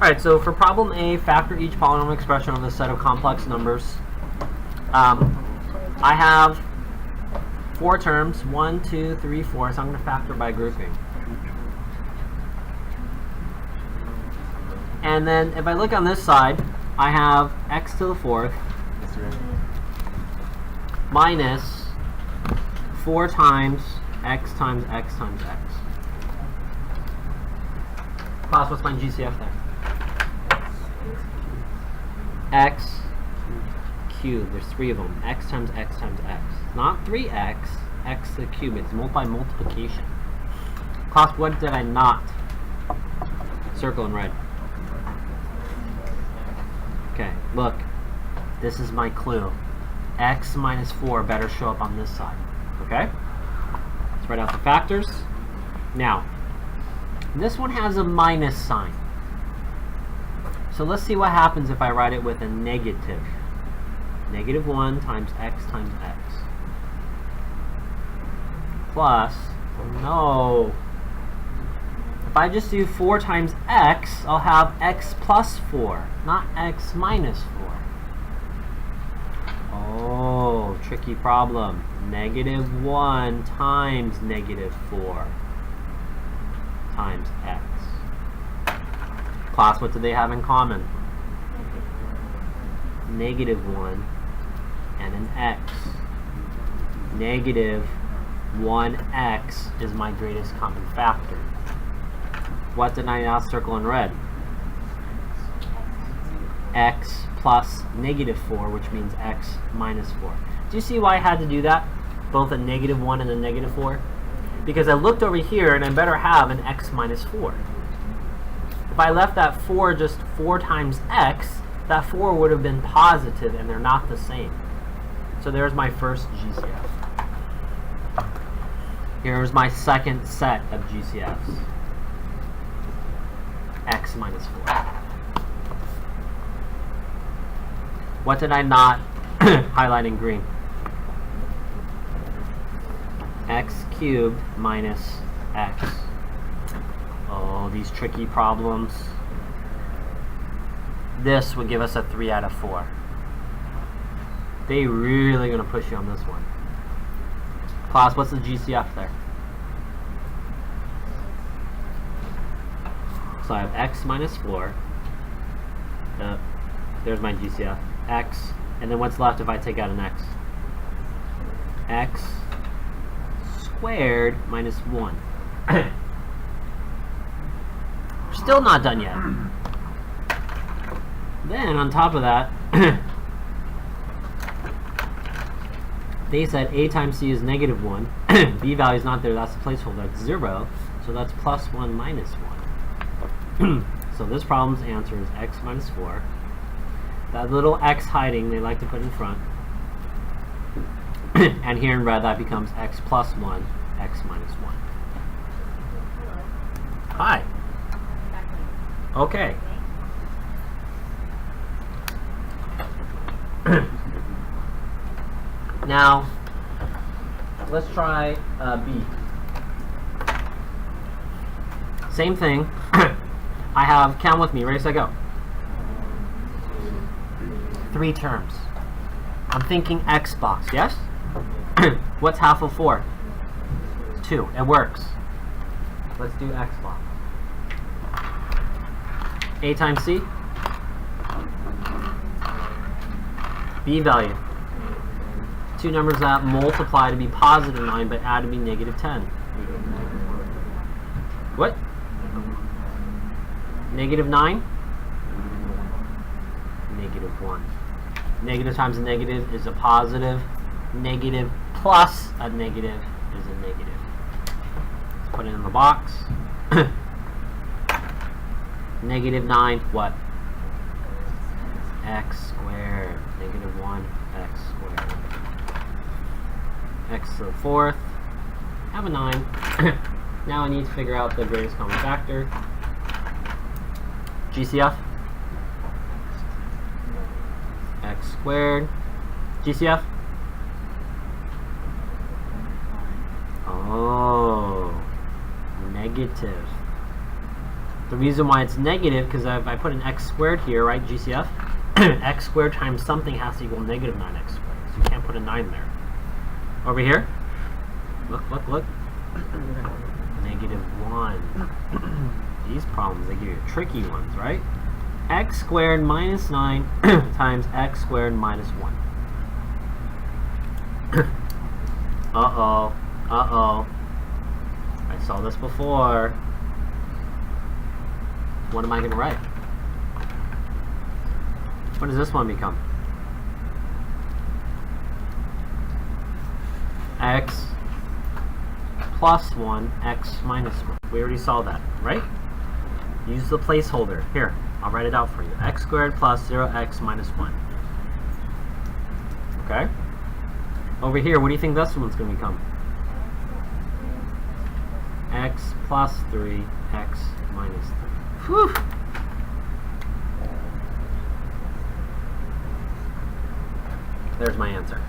Alright, so for problem A, factor each polynomial expression of the set of complex numbers. I have 4 terms, 1, 2, 3, 4, so I'm going to factor by grouping. And then if I look on this side, I have x to the 4th minus 4 times x times x times x. Class, what's my GCF there? X cubed. There's 3 of them. X times x times x. Not 3x, x to the cube. It's multiplication. Class, what did I not circle in red? Okay, look. This is my clue. X minus 4 better show up on this side. Okay? Let's write out the factors. Now, this one has a minus sign. So let's see what happens if I write it with a negative. Negative 1 times x times x. Plus, no. If I just do 4 times x, I'll have x plus 4, not x minus 4. Oh, tricky problem. Negative 1 times negative 4 times x. Class, what do they have in common? Negative 1 and an x. Negative 1x is my greatest common factor. What did I now circle in red? X plus negative 4, which means x minus 4. Do you see why I had to do that? Both a negative 1 and a negative 4? Because I looked over here and I better have an x minus 4. If I left that 4 just 4 times x, that 4 would have been positive, and they're not the same. So there's my first GCF. Here's my second set of GCFs. X minus 4. What did I not highlight in green? X cubed minus x. Oh, these tricky problems. This would give us a 3 out of 4. They really gonna push you on this one. Class, what's the GCF there? So I have x minus 4. There's my GCF. X, and then what's left if I take out an x? X squared minus 1. Still not done yet. Then, on top of that, they said a times c is negative 1. B value is not there, that's the placeholder, that's 0. So that's plus 1 minus 1. So this problem's answer is x minus 4. That little x hiding, they like to put in front. And here in red, that becomes x plus 1, x minus 1. Hi. Okay. Now, let's try B. Same thing. I have, count with me, ready, set, go. 3 terms. I'm thinking x box, yes? What's half of 4? 2. It works. Let's do x box. A times c. B value. 2 numbers that multiply to be positive 9 but add to be negative 10. What? Negative 9? Negative 1. Negative times a negative is a positive. Negative plus a negative is a negative. Let's put it in the box. Negative 9, what? X squared. Negative 1, x squared. X to the 4th. Have a 9. Now I need to figure out the greatest common factor. GCF? X squared. GCF? Oh, negative. The reason why it's negative, because if I put an x squared here, right, GCF, x squared times something has to equal negative 9x squared. So you can't put a 9 there. Over here, look, look, look. Negative 1. These problems, they give you tricky ones, right? X squared minus 9 times x squared minus 1. Uh-oh. Uh-oh. I saw this before. What am I going to write? What does this one become? X plus 1, x minus 1. We already saw that, right? Use the placeholder. Here, I'll write it out for you. X squared plus 0x minus 1. Okay? Over here, what do you think this one's going to become? X plus 3, x minus 3. Whew! There's my answer.